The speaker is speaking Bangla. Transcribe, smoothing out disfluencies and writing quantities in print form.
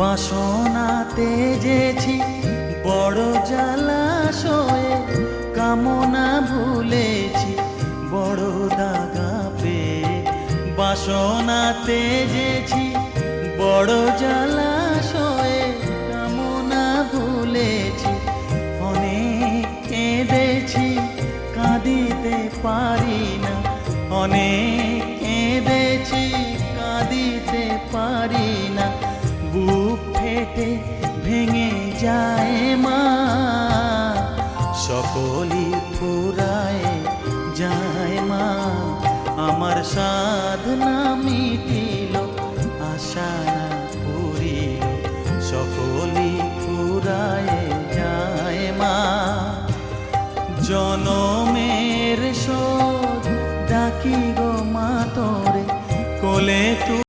বাসনাতে যেছি বড় জলাশয়ে, কামনা ভুলেছি বড় দাগা পেয়ে। বাসনাতে যেছি বড় জলাশয়ে, কামনা ভুলেছি অনেক কেঁদেছি কাঁদিতে পারি না। অনেক কেঁদেছি কাঁদিতে পারি না। বুক ফেটে ভেঙে যায় মা, সকলই ফুরায় যায় মা। আমার সাধনা মিটি